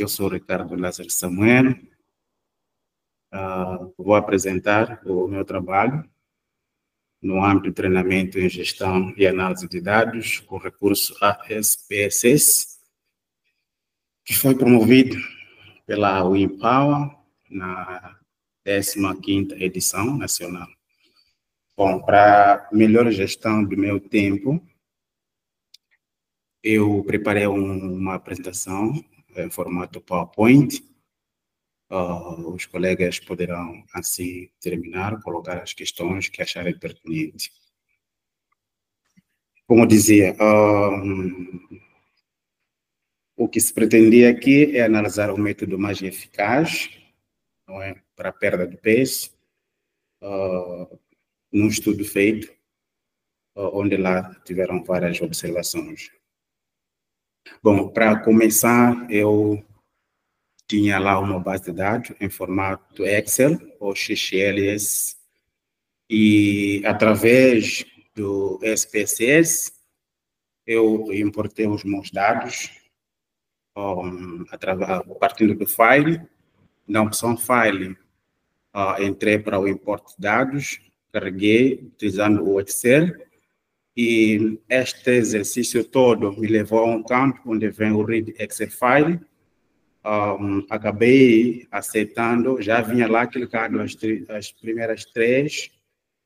Eu sou Ricardo Lázaro Samuel. Vou apresentar o meu trabalho no âmbito de treinamento em gestão e análise de dados com recurso ASPSS, que foi promovido pela WinPower na 15ª edição nacional. Bom, para melhor gestão do meu tempo, eu preparei uma apresentação em formato PowerPoint. Os colegas poderão, assim, terminar, colocar as questões que acharem pertinentes. Como dizia, o que se pretendia aqui é analisar o método mais eficaz, não é, para a perda de peso, num estudo feito, onde lá tiveram várias observações. Bom, para começar, eu tinha lá uma base de dados em formato Excel ou XLS, e através do SPSS eu importei os meus dados partindo do file. Na opção file, entrei para o import de dados, carreguei utilizando o Excel, e este exercício todo me levou a um campo onde vem o read Excel file. Acabei aceitando, já vinha lá clicado as primeiras 3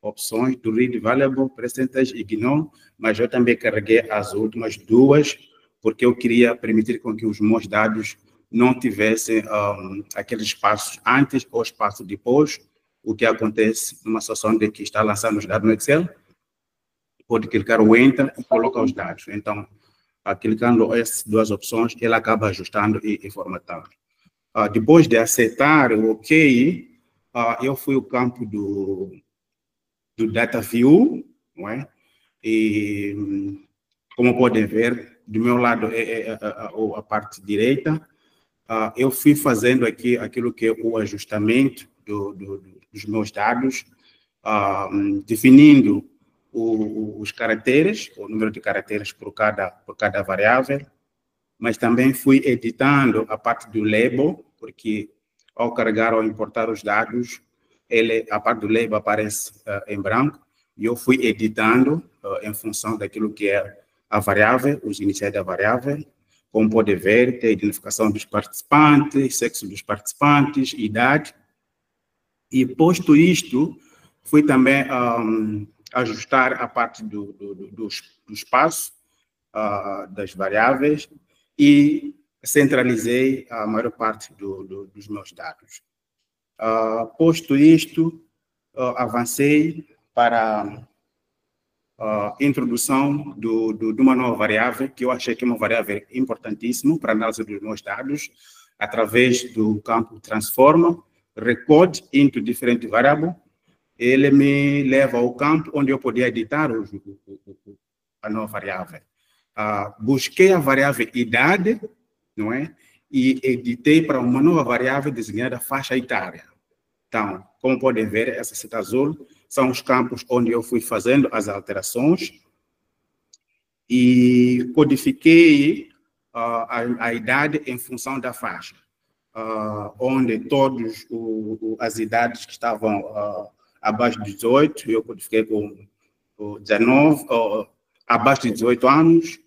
opções do read variable, percentage e gnome, mas eu também carreguei as últimas 2, porque eu queria permitir com que os meus dados não tivessem aqueles espaços antes ou espaço depois, o que acontece numa situação de que está lançando os dados no Excel, pode clicar o Enter e colocar os dados. Então, clicando essas 2 opções, ele acaba ajustando e formatando. Depois de aceitar o OK, eu fui ao campo do Data View, não é? E, como podem ver, do meu lado a parte direita, eu fui fazendo aqui aquilo que é o ajustamento dos meus dados, definindo os caracteres, o número de caracteres por cada variável, mas também fui editando a parte do label, porque ao carregar ou importar os dados, a parte do label aparece em branco, e eu fui editando em função daquilo que é a variável, os iniciais da variável. Como pode ver, tem a identificação dos participantes, sexo dos participantes, idade. E, posto isto, fui também ajustar a parte do espaço das variáveis e centralizei a maior parte dos meus dados. Posto isto, avancei para a introdução de uma nova variável, que eu achei que é uma variável importantíssima para a análise dos meus dados, através do campo transforma, record into different variable. Ele me leva ao campo onde eu podia editar a nova variável. Busquei a variável idade, não é? E editei para uma nova variável designada faixa etária. Então, como podem ver, essa seta azul são os campos onde eu fui fazendo as alterações e codifiquei a idade em função da faixa, onde todas as idades que estavam abaixo de 18, eu codifiquei com 19, abaixo de 18 anos,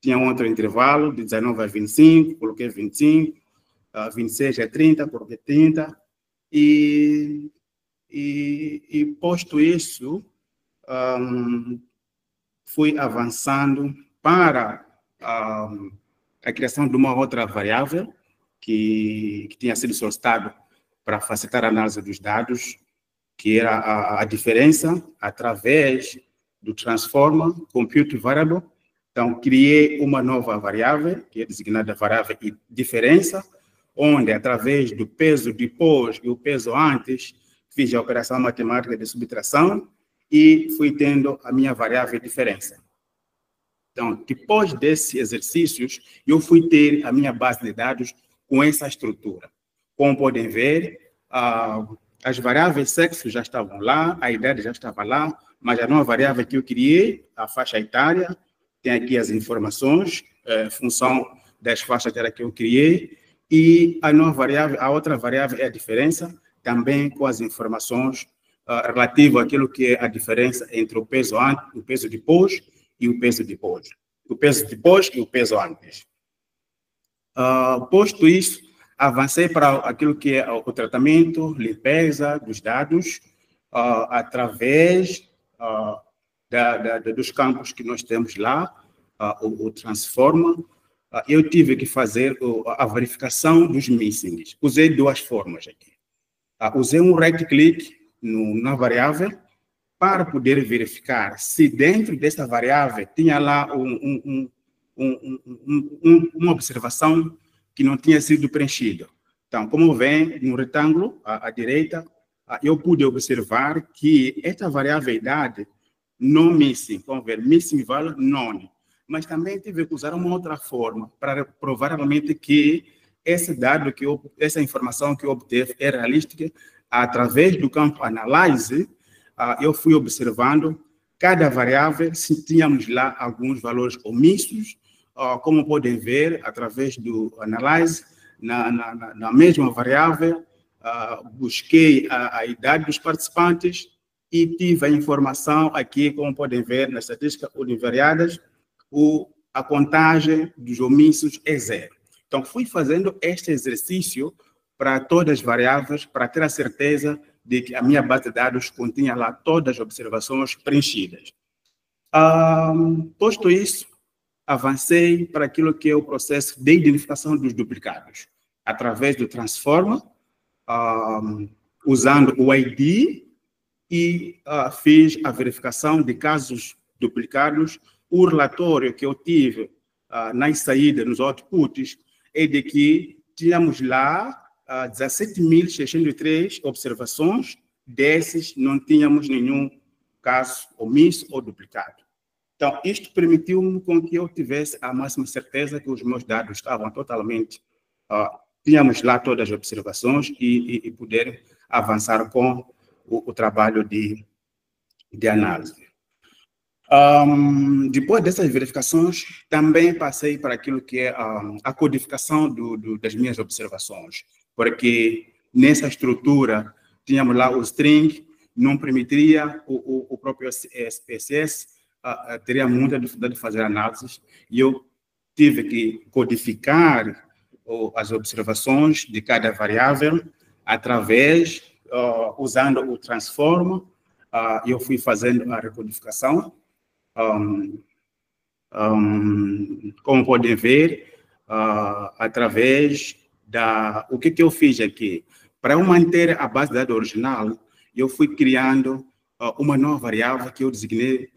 tinha um outro intervalo, de 19 a 25, coloquei 25, 26 a 30, coloquei 30, e posto isso, fui avançando para a criação de uma outra variável que tinha sido solicitada para facilitar a análise dos dados, que era a diferença através do Transformer Compute Variable. Então, criei uma nova variável, que é designada variável diferença, onde, através do peso depois e o peso antes, fiz a operação matemática de subtração e fui tendo a minha variável diferença. Então, depois desses exercícios, eu fui ter a minha base de dados com essa estrutura. Como podem ver, as variáveis sexo já estavam lá, a idade já estava lá, mas a nova variável que eu criei, a faixa etária, tem aqui as informações, função das faixas etárias que eu criei, E a nova variável, a outra variável é a diferença, também com as informações relativas àquilo que é a diferença entre o peso antes, o peso depois e o peso depois. O peso depois e o peso antes. Posto isso, avancei para aquilo que é o tratamento, limpeza dos dados, através dos campos que nós temos lá, o Transforma. Eu tive que fazer a verificação dos missings. Usei duas formas aqui. Usei um right-click na variável para poder verificar se dentro dessa variável tinha lá uma observação que não tinha sido preenchida. Então, como vem no retângulo à direita, eu pude observar que esta variável idade não missing, vamos ver, missing value none. Mas também tive que usar uma outra forma para provar realmente que esse dado, essa informação que eu obtive é realística. Através do campo Analyze, eu fui observando cada variável, se tínhamos lá alguns valores omissos, como podem ver, através do Analyze, na mesma variável, busquei a idade dos participantes e tive a informação aqui, como podem ver, nas estatísticas univariadas, a contagem dos omissos é 0. Então, fui fazendo este exercício para todas as variáveis, para ter a certeza de que a minha base de dados continha lá todas as observações preenchidas. Posto isso, avancei para aquilo que é o processo de identificação dos duplicados, através do Transforma, usando o ID, e fiz a verificação de casos duplicados. O relatório que eu tive nas saídas, nos outputs, é de que tínhamos lá 17.603 observações, desses não tínhamos nenhum caso omisso ou duplicado. Então, isto permitiu-me com que eu tivesse a máxima certeza que os meus dados estavam totalmente, tínhamos lá todas as observações e poder avançar com o trabalho de análise. Depois dessas verificações, também passei para aquilo que é a codificação das minhas observações, porque nessa estrutura tínhamos lá o string, não permitiria o próprio SPSS, teria muita dificuldade de fazer análises, e eu tive que codificar as observações de cada variável através, usando o Transform, eu fui fazendo a recodificação. Como podem ver, através o que eu fiz aqui? Para eu manter a base de dados original, eu fui criando uma nova variável que eu designei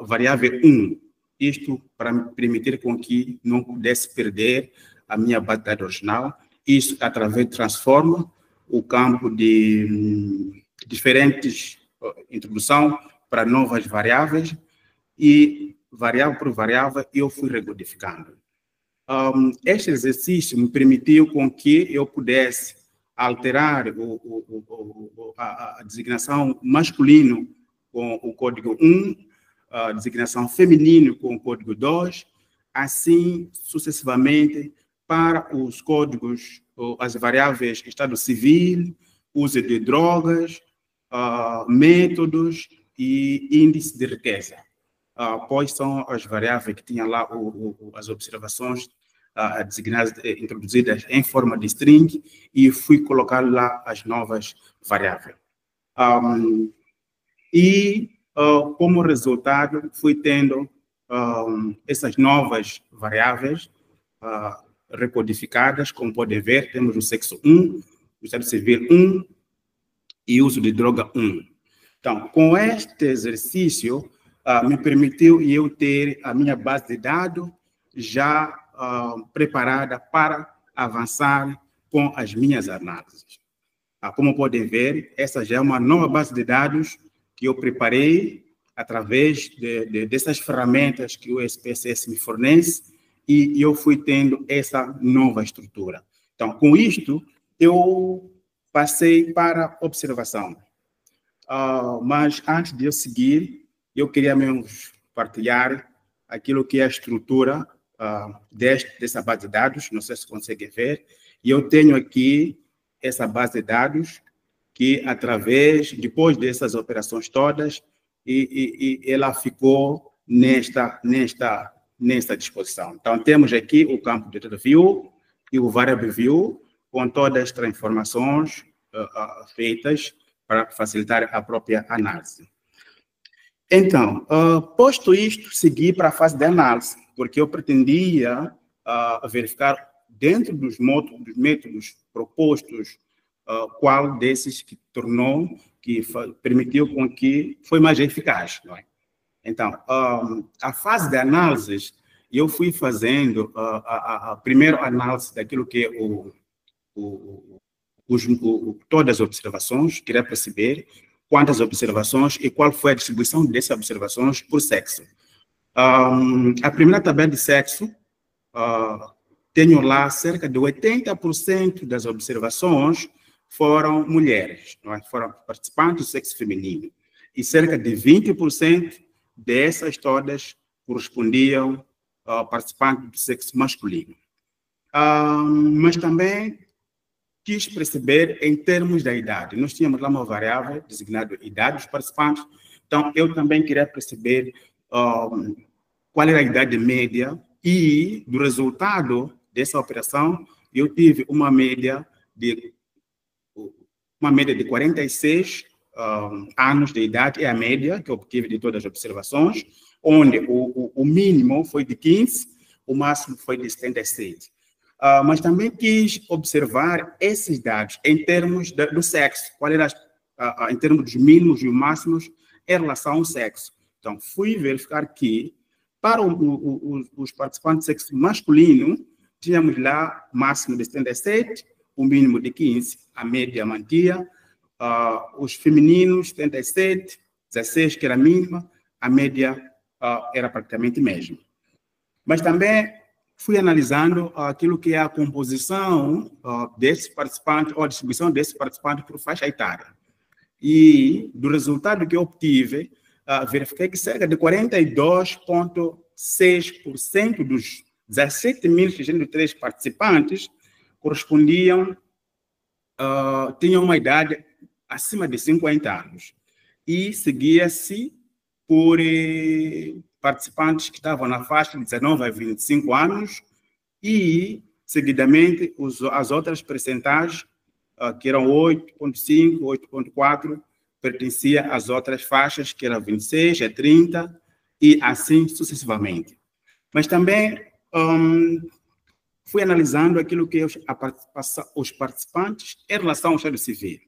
variável 1. Isto para me permitir com que não pudesse perder a minha base de dados original. Isso através de Transforma, o campo de diferentes introdução para novas variáveis, e variável por variável eu fui recodificando. Este exercício me permitiu com que eu pudesse alterar a designação masculino com o código 1, a designação feminino com o código 2, assim sucessivamente para os códigos, as variáveis estado civil, uso de drogas, métodos e índice de riqueza. Pois são as variáveis que tinham lá as observações designadas, introduzidas em forma de string, e fui colocar lá as novas variáveis. Como resultado, fui tendo essas novas variáveis recodificadas, como podem ver, temos o sexo 1, o estado civil 1 e uso de droga 1. Então, com este exercício, me permitiu eu ter a minha base de dados já preparada para avançar com as minhas análises. Como podem ver, essa já é uma nova base de dados que eu preparei através dessas ferramentas que o SPSS me fornece, e eu fui tendo essa nova estrutura. Então, com isto, eu passei para observação. Mas antes de eu seguir, eu queria mesmo partilhar aquilo que é a estrutura dessa base de dados, não sei se conseguem ver. E eu tenho aqui essa base de dados que, depois dessas operações todas, ela ficou nesta disposição. Então, temos aqui o campo de data view e o variable view, com todas as transformações feitas para facilitar a própria análise. Então, posto isto, segui para a fase de análise, porque eu pretendia verificar, dentro dos métodos propostos, qual desses que permitiu com que foi mais eficaz, não é? Então, a fase de análise, eu fui fazendo a primeira análise daquilo que é todas as observações, queria perceber quantas observações e qual foi a distribuição dessas observações por sexo. A primeira tabela de sexo, tenho lá cerca de 80% das observações foram mulheres, não é? Foram participantes do sexo feminino, e cerca de 20% dessas todas correspondiam a participantes do sexo masculino. Mas também quis perceber em termos da idade. Nós tínhamos lá uma variável designada idade dos participantes, então eu também queria perceber qual era a idade média, e do resultado dessa operação eu tive uma média de 46 anos de idade, é a média que eu obtive de todas as observações, onde o mínimo foi de 15, o máximo foi de 77. Mas também quis observar esses dados em termos do sexo, qual era, em termos dos mínimos e máximos em relação ao sexo. Então, fui verificar que, para os participantes do sexo masculino, tínhamos lá máximo de 77, o mínimo de 15, a média mantia, os femininos 77, 16, que era a mínima, a média era praticamente a mesma. Mas também fui analisando aquilo que é a composição desses participantes, ou a distribuição desses participantes por faixa etária. E do resultado que eu obtive, verifiquei que cerca de 42,6% dos 17.603 participantes correspondiam, tinham uma idade acima de 50 anos. E seguia-se por participantes que estavam na faixa de 19 a 25 anos, e, seguidamente, as outras percentagens, que eram 8,5, 8,4, pertencia às outras faixas, que eram 26 a 30, e assim sucessivamente. Mas também fui analisando aquilo que os participantes em relação ao Estado Civil.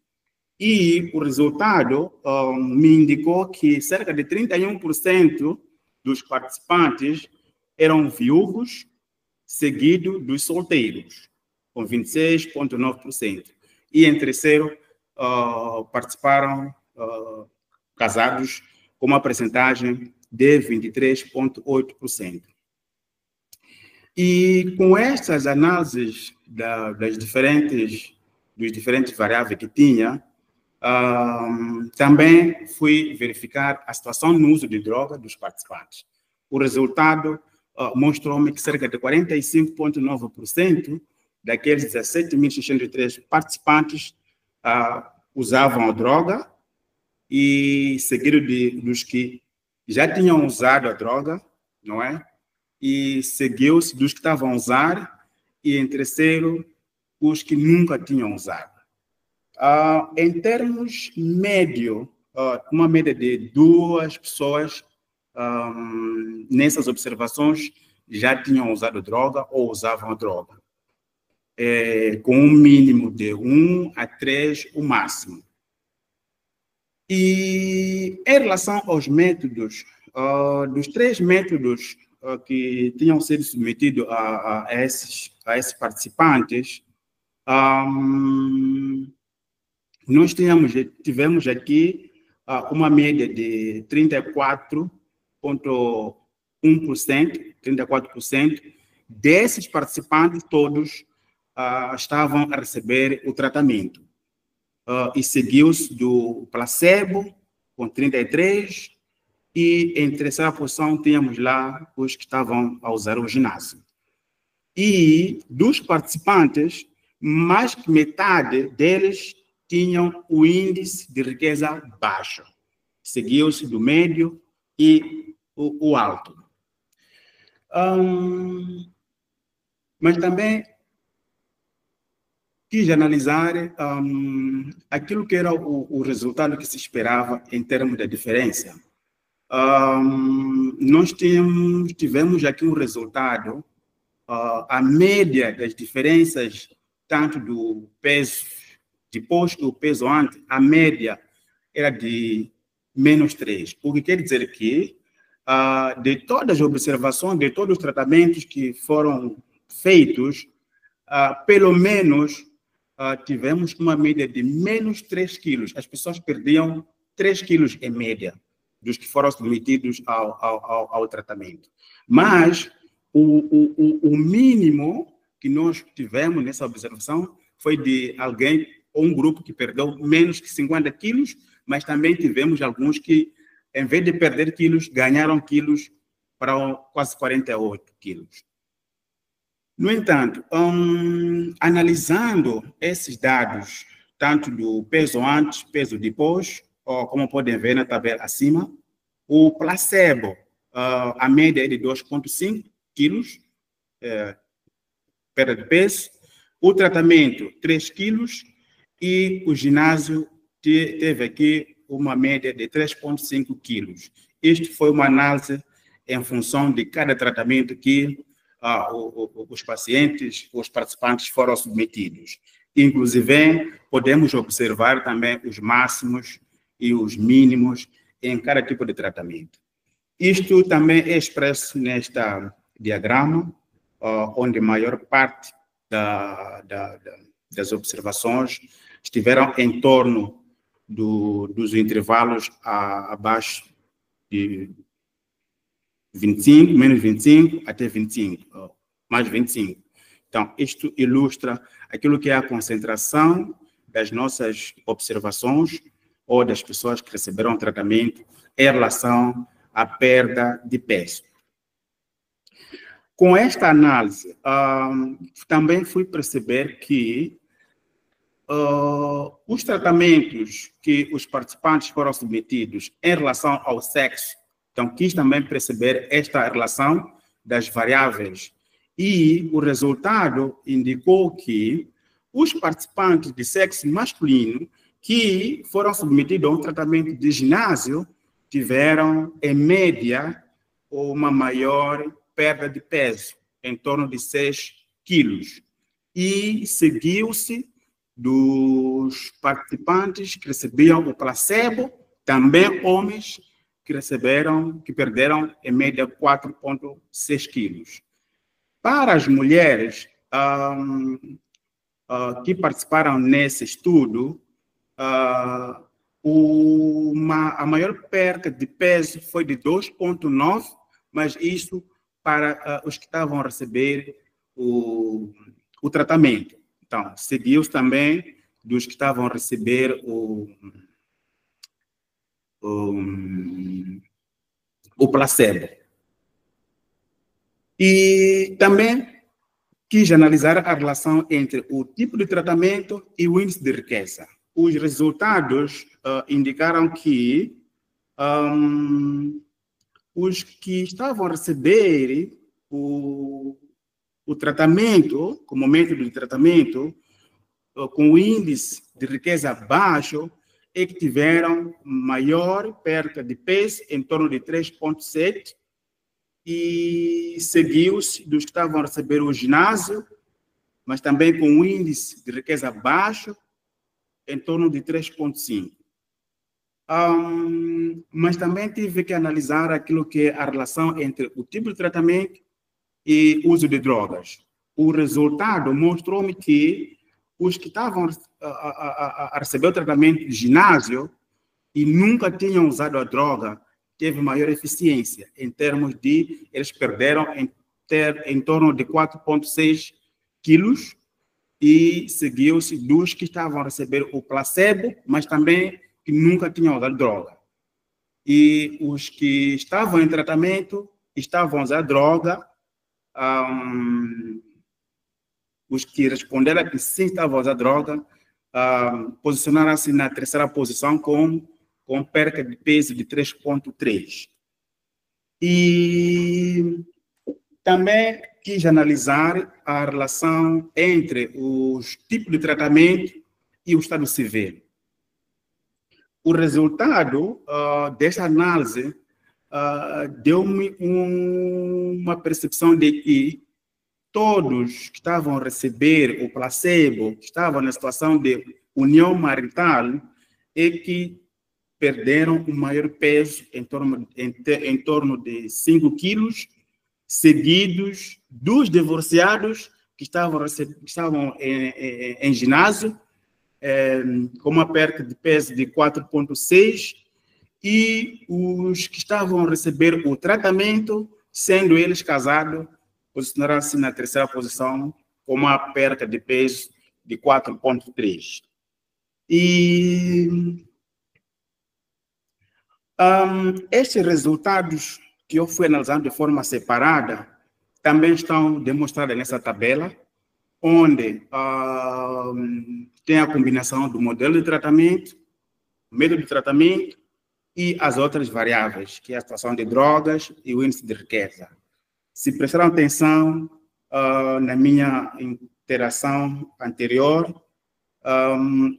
E o resultado me indicou que cerca de 31% dos participantes eram viúvos, seguido dos solteiros, com 26,9%. E em terceiro, participaram casados, com uma percentagem de 23,8%. E com estas análises dos diferentes variáveis que tinha, também fui verificar a situação no uso de droga dos participantes. O resultado mostrou-me que cerca de 45,9% daqueles 17.603 participantes usavam a droga, e seguido dos que já tinham usado a droga, não é? E seguiu-se dos que estavam a usar, e em terceiro, os que nunca tinham usado. Em termos médio, uma média de 2 pessoas nessas observações já tinham usado droga ou usavam a droga, com um mínimo de 1 a 3, o máximo. E em relação aos métodos, dos 3 métodos que tinham sido submetidos a esses participantes, nós tivemos aqui uma média de 34% desses participantes todos estavam a receber o tratamento. E seguiu-se do placebo, com 33%, e em terceira posição tínhamos lá os que estavam a usar o ginásio. E dos participantes, mais que metade deles tinham o índice de riqueza baixo. Seguiu-se do médio e o alto. Mas também quis analisar aquilo que era o resultado que se esperava em termos de diferença. Nós tivemos aqui um resultado, a média das diferenças, tanto do peso depois do peso antes, a média era de -3. O que quer dizer que, de todas as observações, de todos os tratamentos que foram feitos, pelo menos tivemos uma média de -3 quilos. As pessoas perdiam 3 quilos em média dos que foram submetidos ao tratamento. Mas o mínimo que nós tivemos nessa observação foi de alguém, ou um grupo que perdeu menos que 50 quilos, mas também tivemos alguns que, em vez de perder quilos, ganharam quilos para quase 48 quilos. No entanto, analisando esses dados, tanto do peso antes, peso depois, como podem ver na tabela acima, o placebo, a média é de 2,5 quilos, perda de peso, o tratamento 3 quilos e o ginásio teve aqui uma média de 3,5 quilos. Isto foi uma análise em função de cada tratamento que os pacientes, os participantes foram submetidos. Inclusive, podemos observar também os máximos e os mínimos em cada tipo de tratamento. Isto também é expresso neste diagrama, onde a maior parte das observações estiveram em torno dos intervalos abaixo de 25, menos 25, até 25, mais 25. Então, isto ilustra aquilo que é a concentração das nossas observações ou das pessoas que receberam tratamento em relação à perda de peso. Com esta análise, também fui perceber que os tratamentos que os participantes foram submetidos em relação ao sexo, então quis também perceber esta relação das variáveis e o resultado indicou que os participantes de sexo masculino que foram submetidos a um tratamento de ginásio tiveram, em média, uma maior perda de peso, em torno de 6 quilos. E seguiu-se dos participantes que recebiam o placebo, também homens que perderam, em média, 4,6 quilos. Para as mulheres que participaram nesse estudo, a maior perda de peso foi de 2,9, mas isso para os que estavam a receber o tratamento. Então, seguiu-se também dos que estavam a receber o placebo. E também quis analisar a relação entre o tipo de tratamento e o índice de riqueza. Os resultados indicaram que os que estavam a receber o tratamento, como método de tratamento, com o índice de riqueza baixo, é que tiveram maior perda de peso, em torno de 3,7, e seguiu-se dos que estavam a receber o ginásio, mas também com o índice de riqueza baixo, em torno de 3,5. Mas também tive que analisar aquilo que é a relação entre o tipo de tratamento e o uso de drogas. O resultado mostrou-me que os que estavam a receber o tratamento de ginásio e nunca tinham usado a droga, teve maior eficiência, em termos de, eles perderam em torno de 4,6 quilos, e seguiu-se dos que estavam a receber o placebo, mas também que nunca tinham usado droga. E os que estavam em tratamento, estavam a usar droga, os que responderam que sim estavam a usar droga, posicionaram-se na terceira posição com perca de peso de 3,3. E também quis analisar a relação entre os tipos de tratamento e o estado civil. O resultado dessa análise deu-me uma percepção de que todos que estavam a receber o placebo, que estavam na situação de união marital, é que perderam o maior peso, em torno de 5 quilos, seguidos dos divorciados que estavam em ginásio, com uma perda de peso de 4,6, e os que estavam a receber o tratamento, sendo eles casados, posicionaram-se na terceira posição, com uma perda de peso de 4,3. E estes resultados que eu fui analisando de forma separada também estão demonstrados nessa tabela, onde tem a combinação do modelo de tratamento, método de tratamento e as outras variáveis, que é a situação de drogas e o índice de riqueza. Se prestaram atenção na minha interação anterior,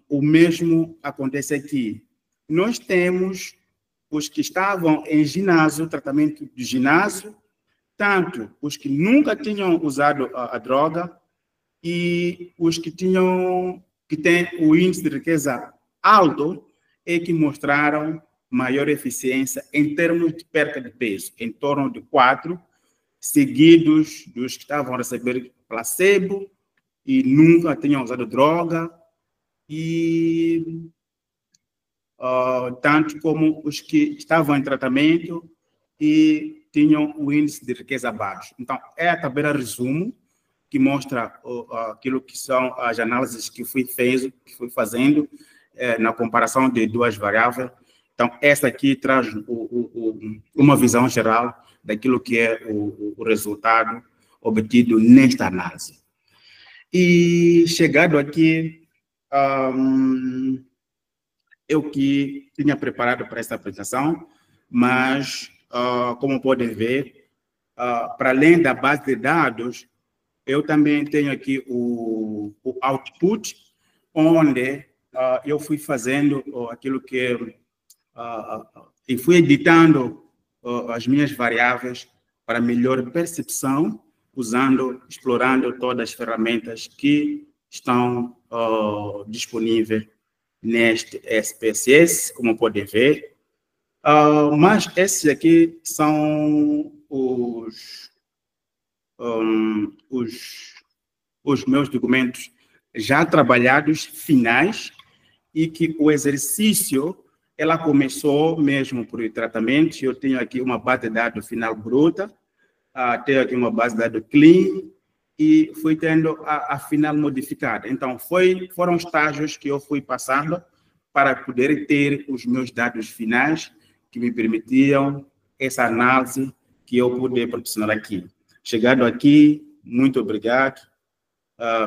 o mesmo acontece aqui. Nós temos os que estavam em ginásio, tratamento de ginásio, tanto os que nunca tinham usado a droga e os que têm o índice de riqueza alto e que mostraram maior eficiência em termos de perda de peso, em torno de 4, seguidos dos que estavam a receber placebo e nunca tinham usado droga, e tanto como os que estavam em tratamento e tinham o índice de riqueza baixo. Então, é a tabela resumo que mostra aquilo que são as análises que fui fazendo na comparação de duas variáveis. Então, essa aqui traz uma visão geral daquilo que é o resultado obtido nesta análise. E chegado aqui, eu que tinha preparado para esta apresentação, mas, como podem ver, para além da base de dados, eu também tenho aqui o output, onde eu fui fazendo aquilo que... e fui editando as minhas variáveis para melhor percepção, explorando todas as ferramentas que estão disponíveis neste SPSS, como podem ver. Mas esses aqui são os meus documentos já trabalhados, finais, e que o exercício, ela começou mesmo por tratamento. Eu tenho aqui uma base de dados final bruta, tenho aqui uma base de dados clean, e fui tendo a final modificada. Então, foram estágios que eu fui passando para poder ter os meus dados finais que me permitiam essa análise que eu pude proporcionar aqui. Chegado aqui, muito obrigado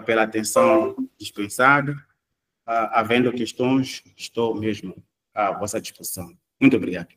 pela atenção dispensada. Havendo questões, estou mesmo à vossa disposição. Muito obrigado.